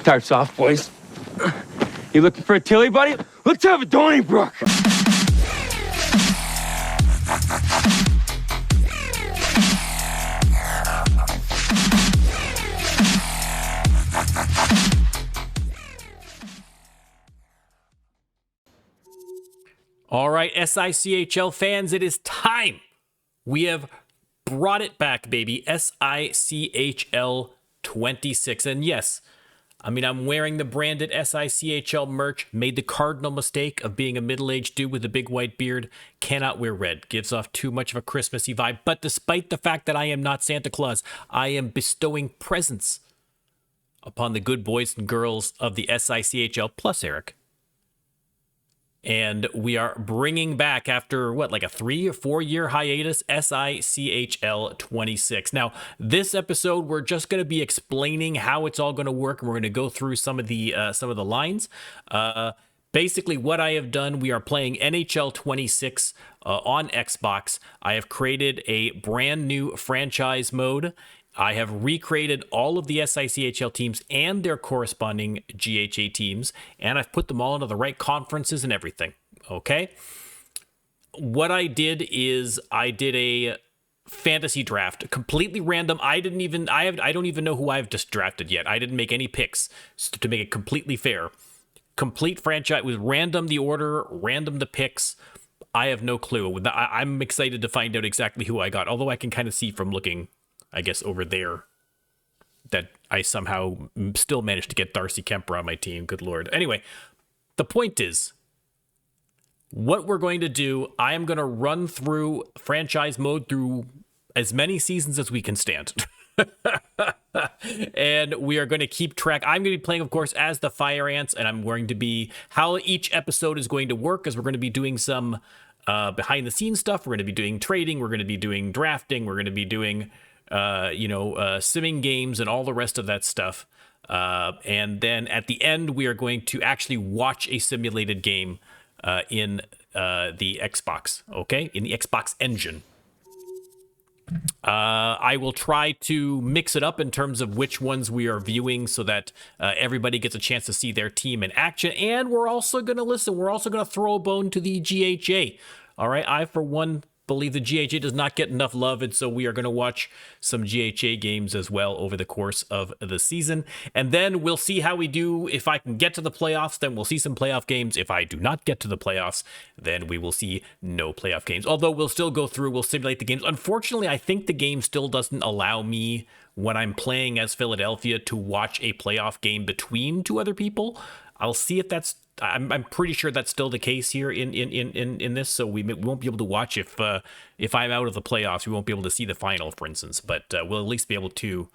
Starts off, boys. You looking for a Tilly, buddy? Let's have a Donnybrook. All right, SICHL fans, it is time. We have brought it back, baby. SICHL26. And yes, I mean, I'm wearing the branded SICHL merch. Made the cardinal mistake of being a middle-aged dude with a big white beard. Cannot wear red. Gives off too much of a Christmassy vibe. But despite the fact that I am not Santa Claus, I am bestowing presents upon the good boys and girls of the SICHL plus Eric. And we are bringing back, after what, like a 3 or 4 year hiatus, SICHL26. Now, this episode, we're just going to be explaining how it's all going to work, and we're going to go through some of the lines. Basically, what I have done, we are playing NHL 26 on Xbox. I have created a brand new franchise mode. I have recreated all of the SICHL teams and their corresponding GHA teams, and I've put them all into the right conferences and everything, okay? What I did is I did a fantasy draft, completely random. I don't even know who I've just drafted yet. I didn't make any picks to make it completely fair. Complete franchise. It was random the order, random the picks. I have no clue. I'm excited to find out exactly who I got, although I can kind of see from looking, I guess, over there, that I somehow still managed to get Darcy Kemper on my team. Good Lord. Anyway, the point is, what we're going to do, I am going to run through franchise mode through as many seasons as we can stand. And we are going to keep track. I'm going to be playing, of course, as the Fire Ants, and I'm going to be, how each episode is going to work is we're going to be doing some behind the scenes stuff. We're going to be doing trading. We're going to be doing drafting. We're going to be doing simming games and all the rest of that stuff. And then at the end, we are going to actually watch a simulated game in the Xbox, okay? In the Xbox engine. I will try to mix it up in terms of which ones we are viewing so that everybody gets a chance to see their team in action. And we're also going to throw a bone to the GHA. All right, I, for one, believe the GHA does not get enough love, and so we are going to watch some GHA games as well over the course of the season. And then we'll see how we do. If I can get to the playoffs, then we'll see some playoff games. If I do not get to the playoffs, then we will see no playoff games. Although we'll still go through, we'll simulate the games. Unfortunately, I think the game still doesn't allow me, when I'm playing as Philadelphia, to watch a playoff game between two other people. I'll see if that's, I'm pretty sure that's still the case here in this, so we won't be able to watch if I'm out of the playoffs. We won't be able to see the final, for instance, but we'll at least be able to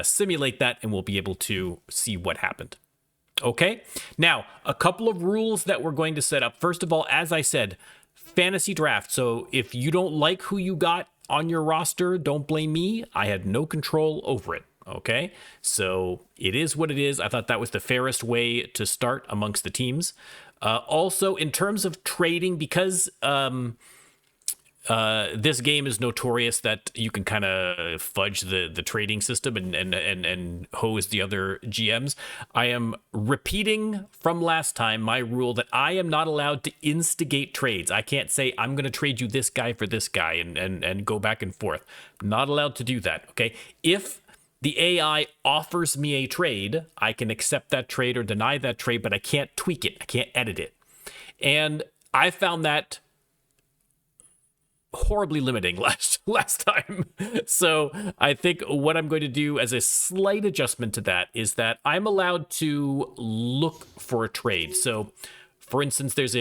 simulate that, and we'll be able to see what happened. Okay, now a couple of rules that we're going to set up. First of all, as I said, fantasy draft. So if you don't like who you got on your roster, don't blame me. I had no control over it. Okay, so it is what it is. I thought that was the fairest way to start amongst the teams. Also, in terms of trading, because this game is notorious that you can kind of fudge the trading system and hose the other GMs. I am repeating from last time my rule that I am not allowed to instigate trades. I can't say I'm going to trade you this guy for this guy and go back and forth. Not allowed to do that. Okay, if the AI offers me a trade, I can accept that trade or deny that trade, but I can't tweak it. I can't edit it. And I found that horribly limiting last time. So I think what I'm going to do as a slight adjustment to that is that I'm allowed to look for a trade. So for instance, there's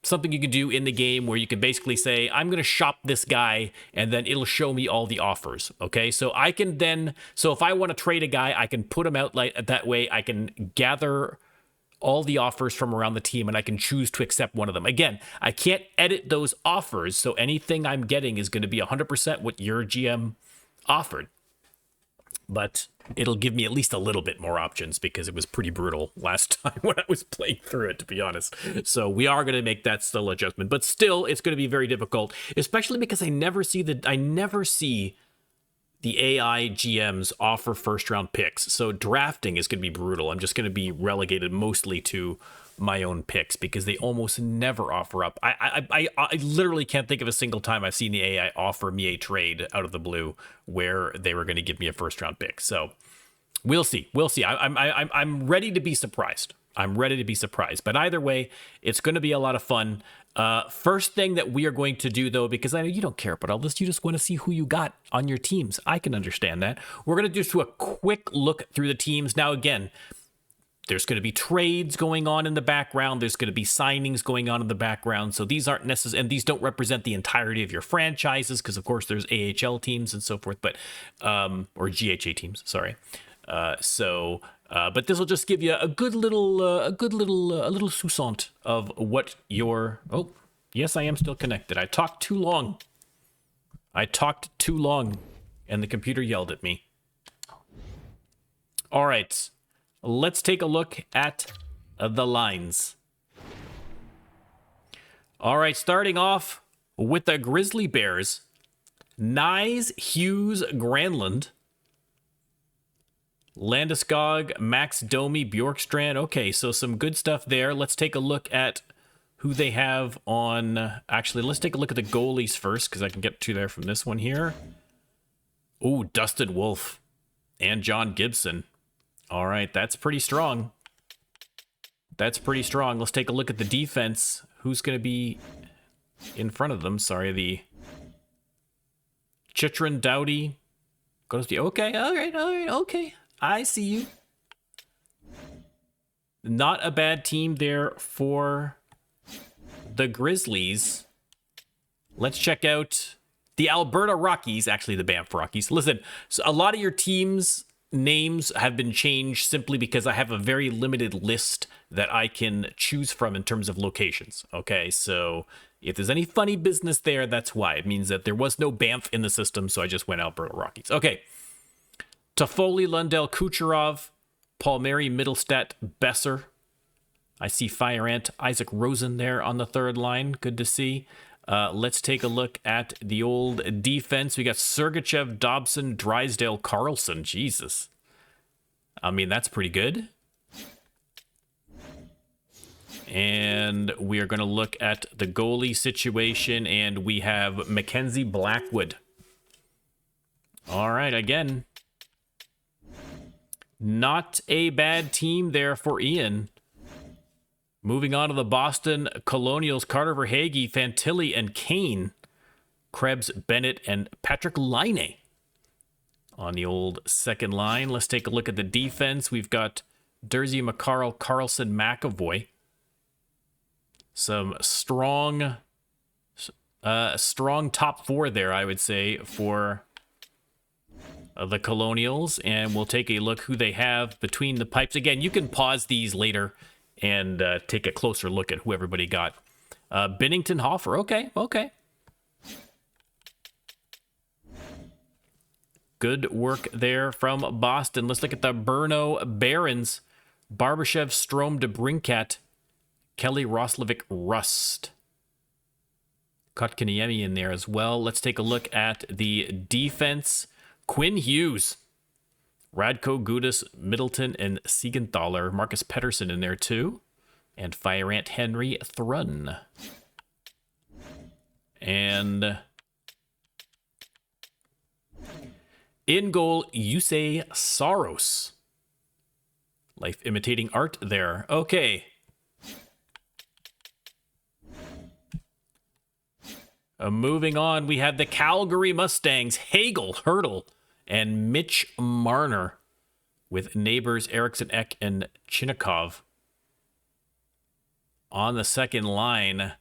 something you can do in the game where you can basically say, I'm going to shop this guy, and then it'll show me all the offers. Okay. So I can then, so if I want to trade a guy, I can put him out like that way. I can gather all the offers from around the team, and I can choose to accept one of them. Again, I can't edit those offers. So anything I'm getting is going to be 100% what your GM offered, but it'll give me at least a little bit more options because it was pretty brutal last time when I was playing through it, to be honest. So we are going to make that still adjustment, but still it's going to be very difficult, especially because I never see the AI GMs offer first round picks. So drafting is going to be brutal. I'm just going to be relegated mostly to my own picks because they almost never offer up. I literally can't think of a single time I've seen the AI offer me a trade out of the blue where they were going to give me a first round pick. So we'll see. We'll see. I'm ready to be surprised. I'm ready to be surprised. But either way, it's going to be a lot of fun. First thing that we are going to do, though, because I know you don't care about all this, you just want to see who you got on your teams. I can understand that. We're going to just do a quick look through the teams. Now, again, there's going to be trades going on in the background. There's going to be signings going on in the background. So these aren't necessary, and these don't represent the entirety of your franchises because, of course, there's AHL teams and so forth, but or GHA teams. Sorry. But this will just give you a little sousant of what your. Oh, yes, I am still connected. I talked too long, and the computer yelled at me. All right, let's take a look at the lines. All right, starting off with the Grizzly Bears, Nyes, Hughes, Granlund, Landeskog, Max Domi, Bjorkstrand. Okay, so some good stuff there. Let's take a look at who they have on... Actually, let's take a look at the goalies first, because I can get to there from this one here. Ooh, Dustin Wolf and John Gibson. All right, that's pretty strong. That's pretty strong. Let's take a look at the defense. Who's going to be in front of them? Sorry, the... Chitrin, Doughty. Goes to... Okay, all right, okay. I see you. Not a bad team there for the Grizzlies. Let's check out the Alberta Rockies, actually the Banff Rockies. Listen, so a lot of your teams' names have been changed simply because I have a very limited list that I can choose from in terms of locations. Okay, so if there's any funny business there, that's why. It means that there was no Banff in the system, so I just went Alberta Rockies. Okay. Toffoli, Lundell, Kucherov, Palmieri, Middlestat, Besser. I see Fire Ant, Isaac Rosen there on the third line. Good to see. Let's take a look at the old defense. We got Sergachev, Dobson, Drysdale, Carlson. Jesus. I mean, that's pretty good. And we are going to look at the goalie situation, and we have Mackenzie Blackwood. All right, again... Not a bad team there for Ian. Moving on to the Boston Colonials, Carter Verhaeghe, Fantilli, and Kane. Krebs, Bennett, and Patrick Laine on the old second line. Let's take a look at the defense. We've got Dersey, McCarl, Carlson, McAvoy. Some strong top four there, I would say, for... the Colonials, and we'll take a look who they have between the pipes. Again, you can pause these later and take a closer look at who everybody got. Binnington, Hoffer. Okay. Good work there from Boston. Let's look at the Brno Barons. Barbashev, Strome, DeBrincat, Kelly, Roslovic, Rust. Kotkaniemi in there as well. Let's take a look at the defense. Quinn Hughes, Radko Gudas, Middleton, and Siegenthaler. Marcus Pettersson in there too. And Fire Ant Henry Thrun. And in goal, Yusei Saros. Life imitating art there. Okay. Moving on, we have the Calgary Mustangs, Hagel, Hurdle, and Mitch Marner, with neighbors Eriksson Ek and Chinnikov. On the second line,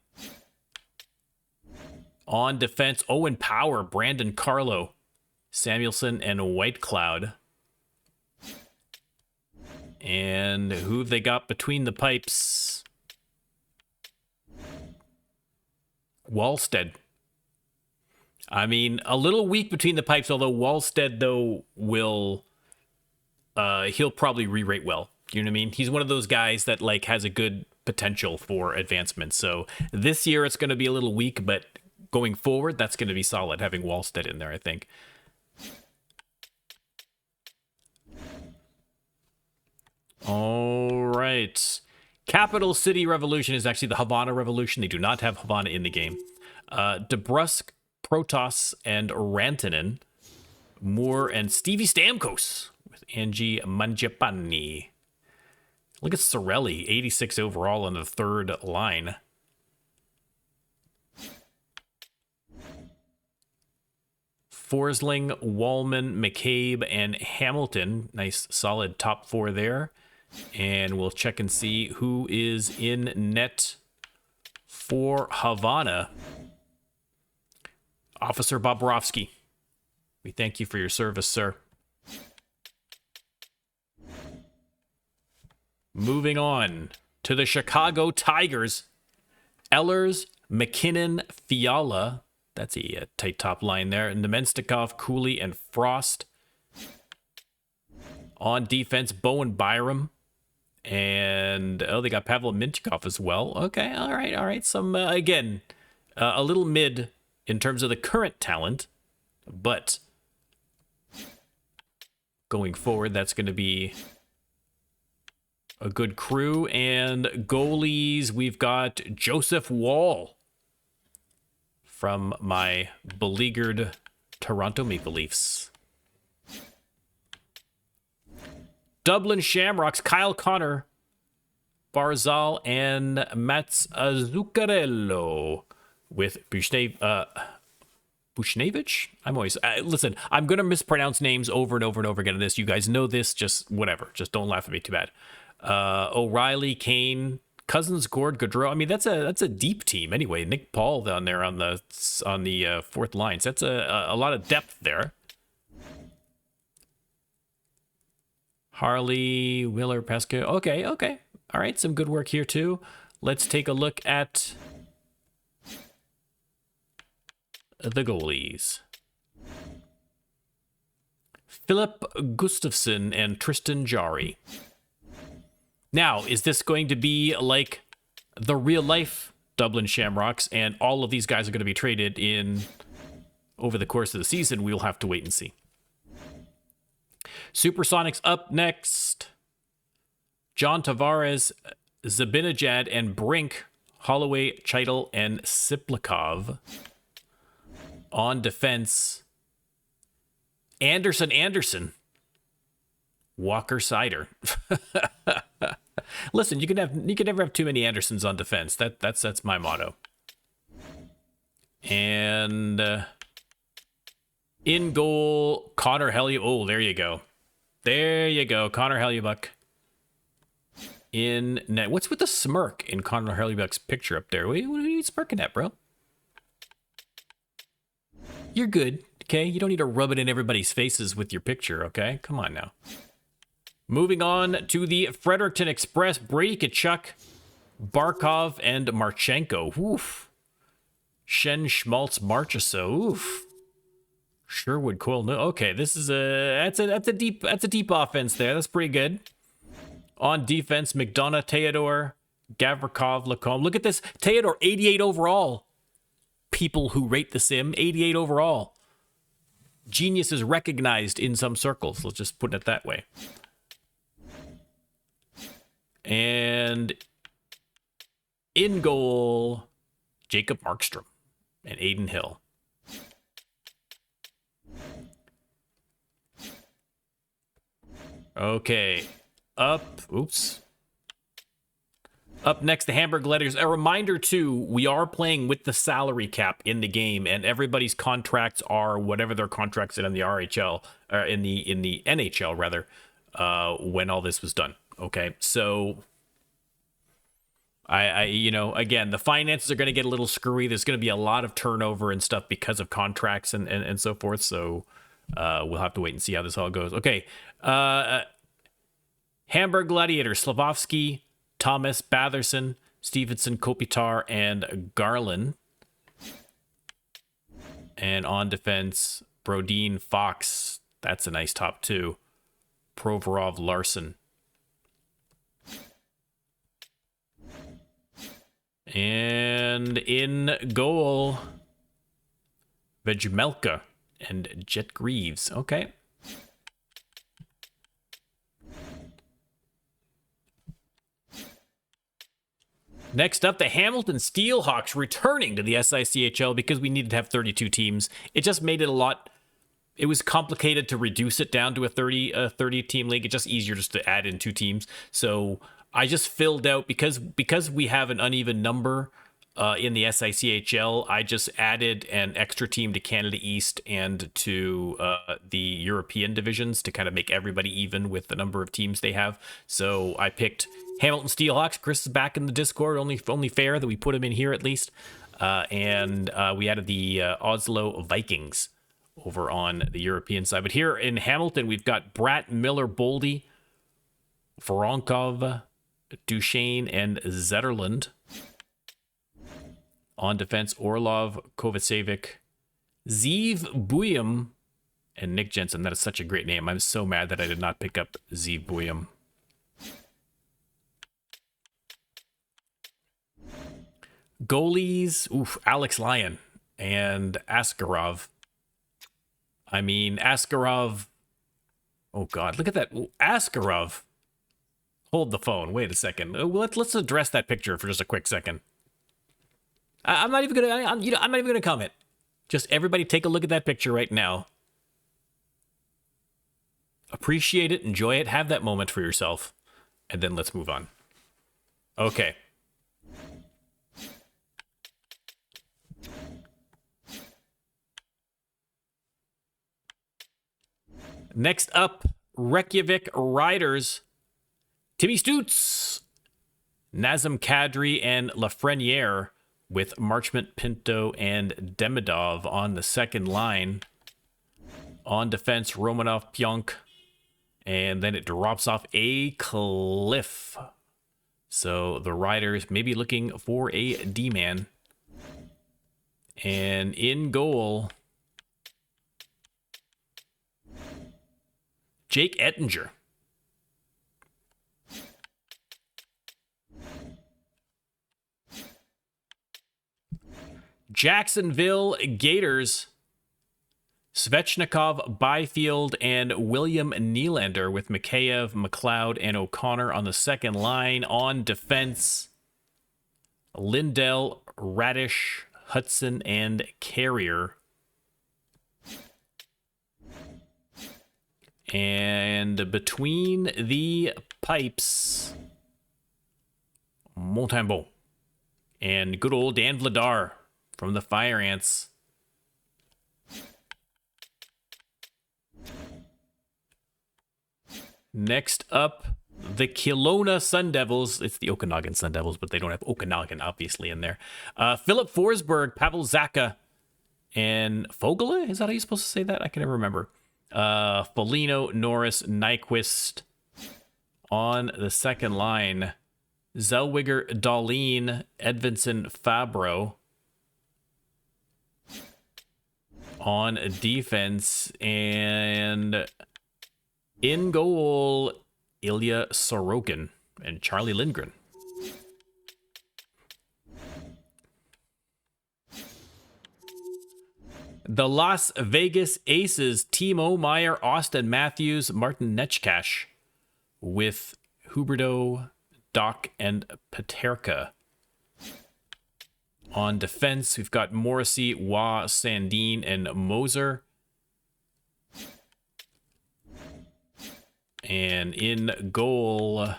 on defense, Owen Power, Brandon Carlo, Samuelson, and Whitecloud. And who have they got between the pipes? Wallstead. I mean, a little weak between the pipes, although Wallstead, though, he'll probably re-rate well. You know what I mean? He's one of those guys that, like, has a good potential for advancement. So this year it's going to be a little weak, but going forward, that's going to be solid, having Wallstead in there, I think. right. Capital City Revolution is actually the Havana Revolution. They do not have Havana in the game. DeBrusque, Protoss, and Rantanen. Moore and Stevie Stamkos with Angie Mangiapane. Look at Sorelli, 86 overall on the third line. Forsling, Wallman, McCabe, and Hamilton. Nice solid top four there. And we'll check and see who is in net for Havana. Officer Bobrovsky. We thank you for your service, sir. Moving on to the Chicago Tigers. Ehlers, McKinnon, Fiala. That's a tight top line there. Nemestikov, Cooley, and Frost. On defense, Bowen Byram. And, they got Pavel Mintyukov as well. Okay, all right. Some, again, a little mid in terms of the current talent. But going forward, that's going to be a good crew. And goalies, we've got Joseph Wall from my beleaguered Toronto Maple Leafs. Dublin Shamrocks, Kyle Connor, Barzal, and Mats Zuccarello with Bushnevich? I'm always... listen, I'm going to mispronounce names over and over and over again in this. You guys know this. Just whatever. Just don't laugh at me too bad. O'Reilly, Kane, Cousins, Gord, Gaudreau. I mean, that's a deep team anyway. Nick Paul down there on the fourth line. So that's a lot of depth there. Harley, Wheeler, Pesca. Okay. All right, some good work here too. Let's take a look at the goalies. Philip Gustafsson and Tristan Jarry. Now, is this going to be like the real-life Dublin Shamrocks and all of these guys are going to be traded in over the course of the season? We'll have to wait and see. Supersonics up next. John Tavares, Zabinajad, and Brink. Holloway, Cheitel, and Siplikov. On defense, Anderson. Walker Sider. Listen, you can never have too many Andersons on defense. That's my motto. And in goal, Connor Hellebuyck. Oh, there you go. Connor Hellebuyck. In net. What's with the smirk in Connor Hellebuyck's picture up there? What are you smirking at, bro? You're good, okay? You don't need to rub it in everybody's faces with your picture, okay? Come on now. Moving on to the Fredericton Express. Brady Tkachuk, Barkov, and Marchenko. Oof. Shen, Schmaltz, Marchessault. Oof. Sherwood, Coyle. No, okay, this is that's a deep offense there. That's pretty good. On defense, McDonough, Theodore, Gavrikov, Lacombe. Look at this. Theodore, 88 overall. People who rate the sim, 88 overall. Genius is recognized in some circles. Let's just put it that way. And in goal, Jacob Markstrom and Aiden Hill. Okay. Up next, the Hamburg Gladiators. A reminder, too, we are playing with the salary cap in the game, and everybody's contracts are whatever their contracts in the RHL, or in the NHL, rather, when all this was done. Okay, so I again, the finances are going to get a little screwy. There's going to be a lot of turnover and stuff because of contracts and so forth. So we'll have to wait and see how this all goes. Okay, Hamburg Gladiators, Slavovsky, Thomas, Batherson, Stevenson, Kopitar, and Garland. And on defense, Brodin, Fox. That's a nice top two. Provorov, Larson. And in goal, Vejmelka and Jet Greaves. Okay. Next up, the Hamilton Steelhawks returning to the SICHL because we needed to have 32 teams. It just made it a lot... It was complicated to reduce it down to a 30 team league. It's just easier just to add in 2 teams. So I just filled out, because we have an uneven number in the SICHL, I just added an extra team to Canada East and to the European divisions to kind of make everybody even with the number of teams they have. So I picked Hamilton Steelhawks. Chris is back in the Discord. Only fair that we put him in here at least. And we added the Oslo Vikings over on the European side. But here in Hamilton, we've got Bratt, Miller, Boldy, Voronkov, Duchesne, and Zetterlund. On defense, Orlov, Kovacevic, Zeev Buyum, and Nick Jensen. That is such a great name. I'm so mad that I did not pick up Zeev Buyum. Goalies, Alex Lyon and Askarov. I mean, Askarov. Oh, God, look at that. Askarov. Hold the phone. Wait a second. Let's address that picture for just a quick second. I'm not even gonna comment. Just everybody take a look at that picture right now. Appreciate it, enjoy it, have that moment for yourself, and then let's move on. Okay. Next up, Reykjavik Riders. Timmy Stutz, Nazem Kadri, and Lafreniere, with Marchment, Pinto, and Demidov on the second line. On defense, Romanov, Pionk, and then it drops off a cliff. So the Riders may be looking for a D-man. And in goal, Jake Ettinger. Jacksonville Gators, Svechnikov, Byfield, and William Nylander, with Mikheyev, McLeod, and O'Connor on the second line. On defense, Lindell, Radish, Hudson, and Carrier. And between the pipes, Montembeau and good old Dan Vladar from the Fire Ants. Next up, the Kelowna Sun Devils. It's the Okanagan Sun Devils, but they don't have Okanagan, obviously, in there. Philip Forsberg, Pavel Zacha, and Fogele? Is that how you're supposed to say that? I can never remember. Foligno, Norris, Nyquist. On the second line, Zellweger, Dahlin, Edvinson, Fabro. On defense, and in goal, Ilya Sorokin and Charlie Lindgren. The Las Vegas Aces, Timo Meyer, Austin Matthews, Martin Nechkash, with Huberdeau, Doc, and Paterka. On defense, we've got Morrissey, Waugh, Sandin, and Moser. And in goal,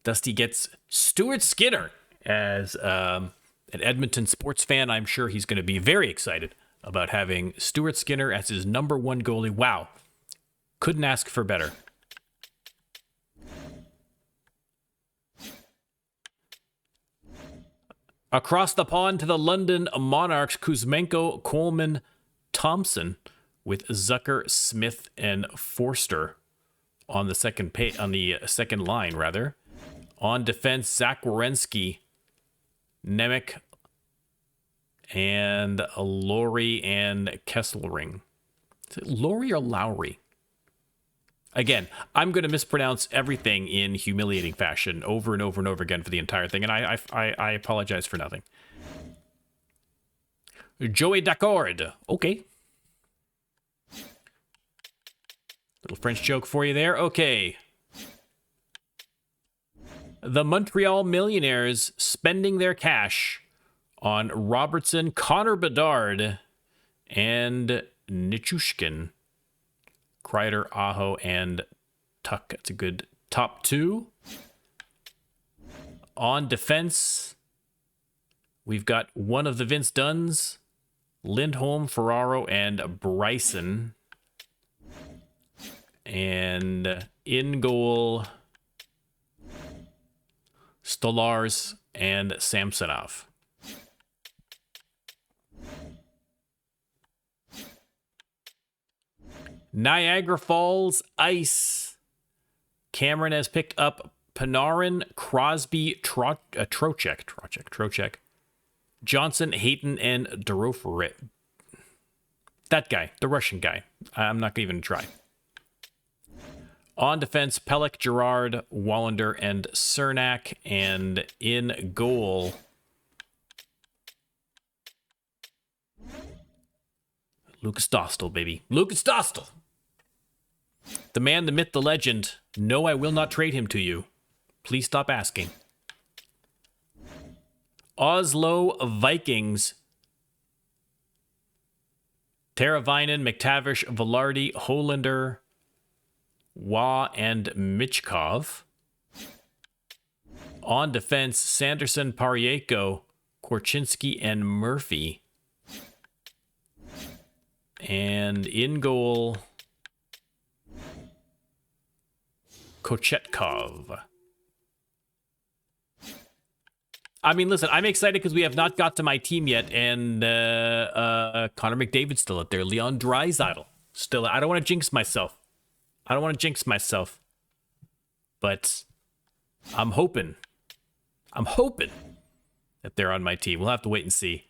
Dusty gets Stuart Skinner. As an Edmonton sports fan, I'm sure he's going to be very excited about having Stuart Skinner as his number one goalie. Wow. Couldn't ask for better. Across the pond to the London Monarchs, Kuzmenko, Coleman, Thompson, with Zucker, Smith, and Forster on the second line, rather. On defense, Zach Werenski, Nemec, and Laurie and Kesselring. Is it Laurie or Lowry? Again, I'm going to mispronounce everything in humiliating fashion over and over and over again for the entire thing, and I apologize for nothing. Joey Daccord. Okay. Little French joke for you there. Okay. The Montreal Millionaires spending their cash on Robertson, Connor Bedard, and Nichushkin. Kreider, Aho, and Tuck. That's a good top 2. On defense, we've got one of the Vince Dunns, Lindholm, Ferraro, and Bryson. And in goal, Stolars and Samsonov. Niagara Falls Ice. Cameron has picked up Panarin, Crosby, Trocheck, Johnson, Hayton, and Doroferit. That guy, the Russian guy. I'm not going to even try. On defense, Pelech, Girard, Wallander, and Cernak. And in goal, Lucas Dostal, baby. Lucas Dostal. The man, the myth, the legend. No, I will not trade him to you. Please stop asking. Oslo Vikings. Teravainen, McTavish, Velarde, Holander, Waugh, and Michkov. On defense, Sanderson, Parieko, Korchinski, and Murphy. And in goal, Kochetkov. I mean, listen, I'm excited because we have not got to my team yet, and Connor McDavid's still out there. Leon Draisaitl still. I don't want to jinx myself. But I'm hoping that they're on my team. We'll have to wait and see.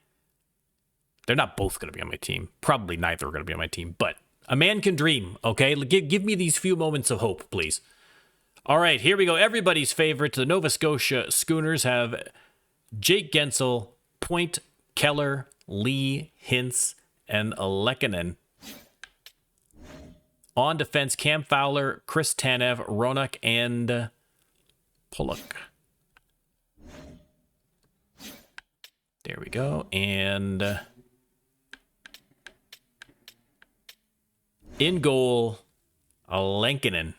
They're not both going to be on my team. Probably neither are going to be on my team. But a man can dream, okay? Give me these few moments of hope, please. All right, here we go. Everybody's favorite. The Nova Scotia Schooners have Jake Gensel, Point, Keller, Lee, Hintz, and Lehkonen. On defense, Cam Fowler, Chris Tanev, Ronak, and Pollock. There we go. And in goal, Lehkonen.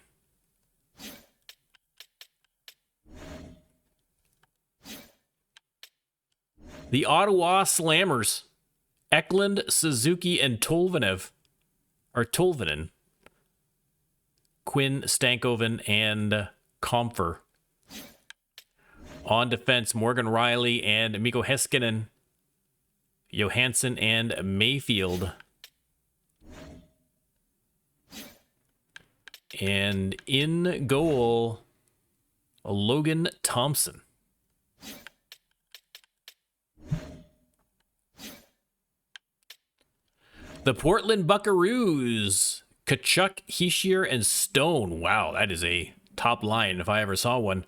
The Ottawa Slammers, Eklund, Suzuki, and Tolvanen. Quinn, Stankoven, and Comfer. On defense, Morgan Riley and Mikko Heiskanen, Johansson, and Mayfield. And in goal, Logan Thompson. The Portland Buckaroos, Kachuk, Hischier, and Stone. Wow, that is a top line if I ever saw one.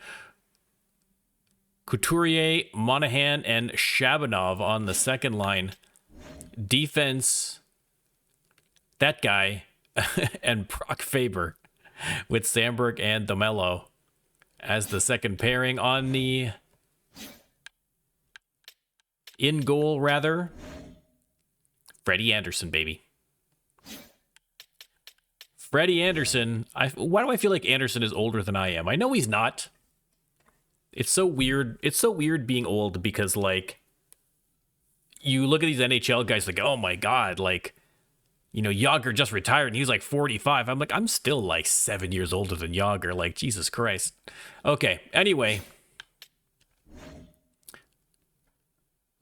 Couturier, Monahan, and Shabanov on the second line. Defense, that guy, and Brock Faber with Sandberg and DeMello as the second pairing. On the in goal, rather, Freddie Anderson, baby. Freddie Anderson. Why do I feel like Anderson is older than I am? I know he's not. It's so weird. It's so weird being old because, like, you look at these NHL guys like, oh my God, like, you know, Yager just retired and he's like 45. I'm like, I'm still like 7 years older than Yager. Like, Jesus Christ. Okay, anyway.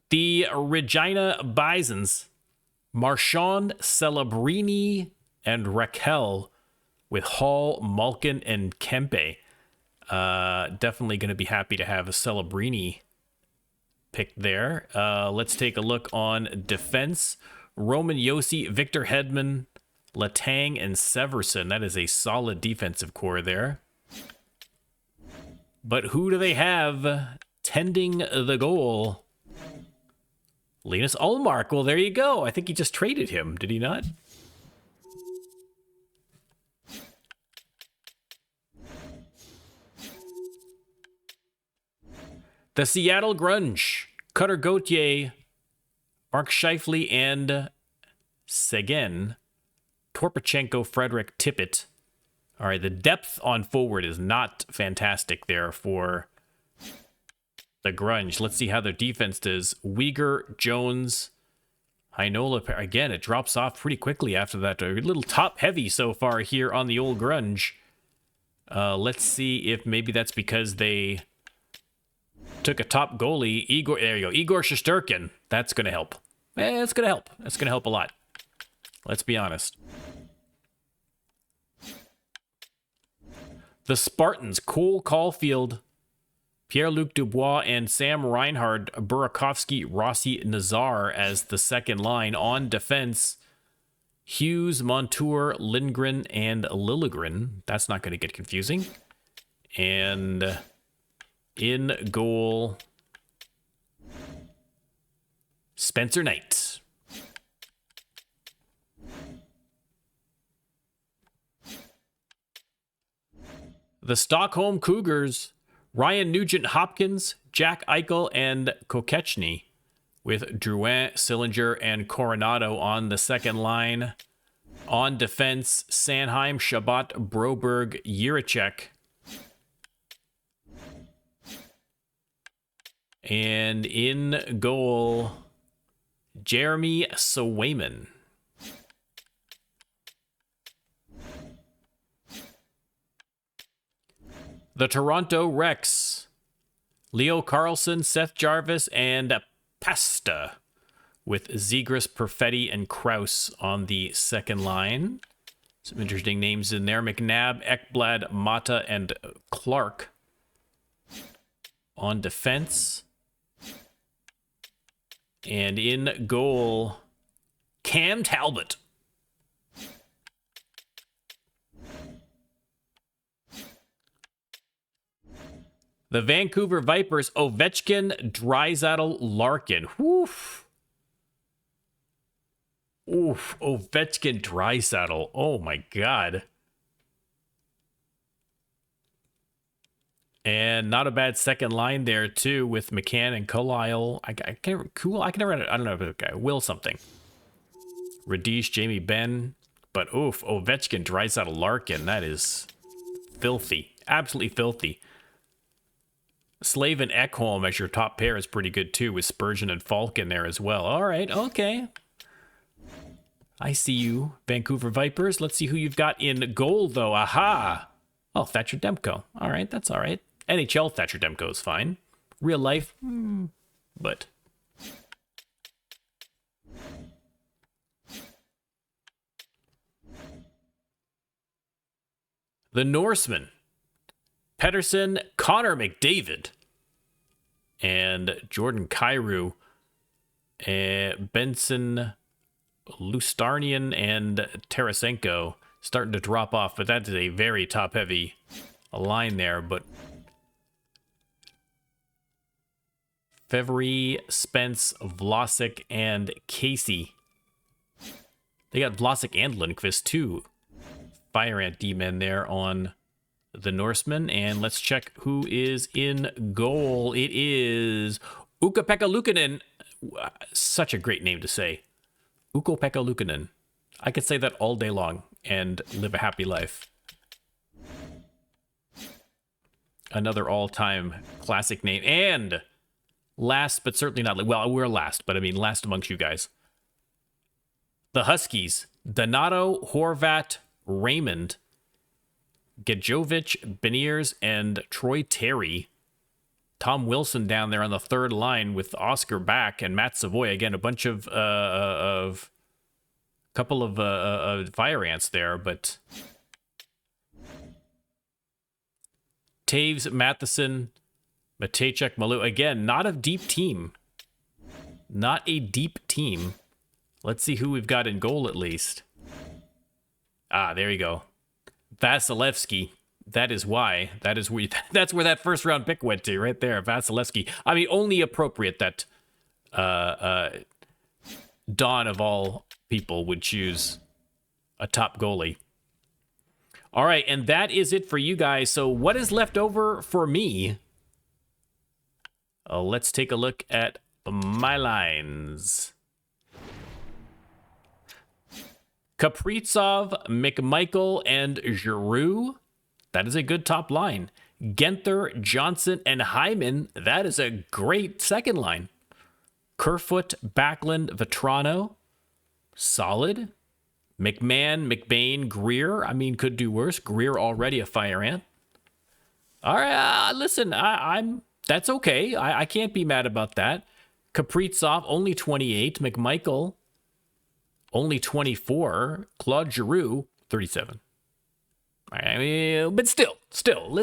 The Regina Bisons, Marchand, Celebrini, and Raquel with Hall, Malkin, and Kempe. Definitely going to be happy to have a Celebrini picked there. Let's take a look on defense. Roman Josi, Victor Hedman, Letang, and Severson. That is a solid defensive core there. But who do they have tending the goal? Linus Ullmark. Well, there you go. I think he just traded him. Did he not? The Seattle Grunge, Cutter Gauthier, Mark Scheifele, and Seguin, Torpachenko, Frederick, Tippett. All right, the depth on forward is not fantastic there for the Grunge. Let's see how their defense does. Uyghur, Jones, Heinola. Again, it drops off pretty quickly after that. A little top-heavy so far here on the old Grunge. Let's see if maybe that's because they took a top goalie. Igor, there you go. Igor Shesterkin. That's going to help. It's going to help. That's going to help a lot. Let's be honest. The Spartans, Cole Caulfield, Pierre-Luc Dubois, and Sam Reinhard, Burakovsky, Rossi, Nazar as the second line. On defense, Hughes, Montour, Lindgren, and Liljegren. That's not going to get confusing. And in goal, Spencer Knight. The Stockholm Cougars, Ryan Nugent-Hopkins, Jack Eichel, and Kokechny, with Drouin, Sillinger, and Coronado on the second line. On defense, Sanheim, Shabbat, Broberg, Jiricek. And in goal, Jeremy Swayman. The Toronto Rex, Leo Carlson, Seth Jarvis, and Pasta, with Zegras, Perfetti, and Kraus on the second line. Some interesting names in there. McNabb, Ekblad, Mata, and Clark. On defense. And in goal, Cam Talbot. The Vancouver Vipers, Ovechkin, Draisaitl, Larkin. Woof. Oof, Ovechkin, Draisaitl. Oh my God. And not a bad second line there too with McCann and Carlisle. I can't cool. I can never. I don't know. Okay, Will something. Radish, Jamie Benn, but oof, Ovechkin, Draisaitl, Larkin. That is filthy. Absolutely filthy. Slave and Ekholm as your top pair is pretty good too, with Spurgeon and Falk in there as well. All right, okay. I see you, Vancouver Vipers. Let's see who you've got in goal, though. Aha! Oh, Thatcher Demko. All right, that's all right. NHL Thatcher Demko is fine. Real life, but... The Norseman. Pedersen, Connor McDavid, and Jordan Kyrou, Benson, Lustarnian, and Tarasenko starting to drop off, but that is a very top-heavy line there. But Fevry, Spence, Vlasic, and Casey. They got Vlasic and Lundqvist, too. Fire Ant D-men there on the Norseman. And let's check who is in goal. It is Ukko-Pekka Luukkonen. Such a great name to say. Ukko-Pekka Luukkonen. I could say that all day long and live a happy life. Another all-time classic name. And last, but certainly not... Well, we're last, but I mean last amongst you guys. The Huskies. Donato, Horvat, Raymond, Gajovic, Beniers, and Troy Terry. Tom Wilson down there on the third line with Oscar back and Matt Savoy. Again, a bunch of couple of fire ants there, but Taves, Matheson, Matejchuk, Malou. Again, not a deep team. Not a deep team. Let's see who we've got in goal at least. Ah, there you go. Vasilevsky. That is why. That's where that first round pick went to, right there. Vasilevsky. I mean, only appropriate that Don of all people would choose a top goalie. All right, and that is it for you guys. So what is left over for me? Let's take a look at my lines. Kaprizov, McMichael, and Giroux. That is a good top line. Genther, Johnson, and Hyman. That is a great second line. Kerfoot, Backlund, Vetrano. Solid. McMahon, McBain, Greer. I mean, could do worse. Greer already a fire ant. All right, listen, that's okay. I can't be mad about that. Kaprizov, only 28. McMichael, only 24. Claude Giroux, 37. I mean, but still,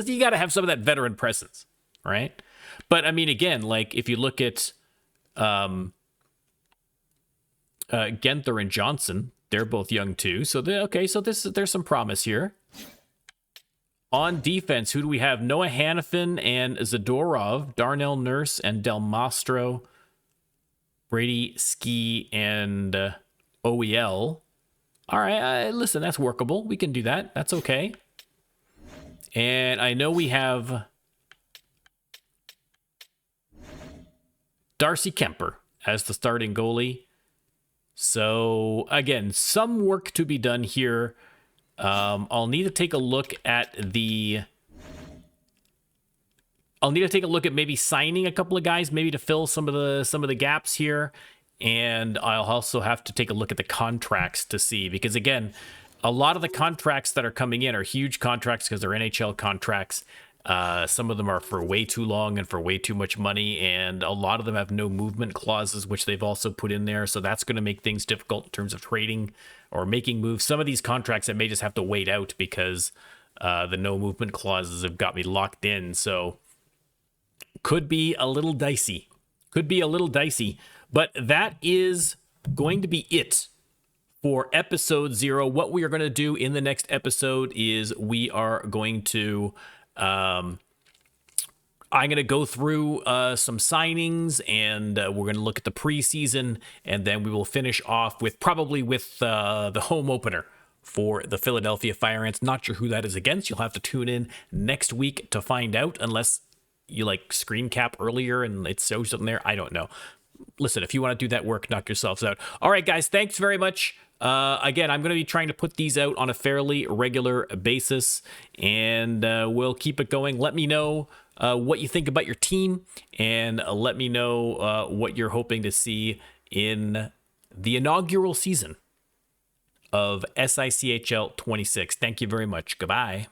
you got to have some of that veteran presence, right? But I mean, again, like if you look at Genther and Johnson, they're both young too. So there's some promise here. On defense, who do we have? Noah Hannafin and Zadorov, Darnell Nurse and Del Mastro, Brady Ski and OEL. All right, listen, that's workable. We can do that. That's okay. And I know we have Darcy Kemper as the starting goalie. So, again, some work to be done here. I'll need to take a look at maybe signing a couple of guys, maybe to fill some of the gaps here. And I'll also have to take a look at the contracts to see, because again, a lot of the contracts that are coming in are huge contracts because they're NHL contracts. Some of them are for way too long and for way too much money, and a lot of them have no movement clauses, which they've also put in there. So that's going to make things difficult in terms of trading or making moves. Some of these contracts I may just have to wait out because the no movement clauses have got me locked in. So could be a little dicey. But that is going to be it for episode 0. What we are going to do in the next episode is we are going to I'm going to go through some signings, and we're going to look at the preseason, and then we will finish off with the home opener for the Philadelphia Fire Ants. Not sure who that is against. You'll have to tune in next week to find out, unless you like screen cap earlier and it shows something there. I don't know. Listen, if you want to do that work, knock yourselves out. All right, guys, thanks very much. Again, I'm going to be trying to put these out on a fairly regular basis, and we'll keep it going. Let me know what you think about your team, and let me know what you're hoping to see in the inaugural season of SICHL 26. Thank you very much. Goodbye.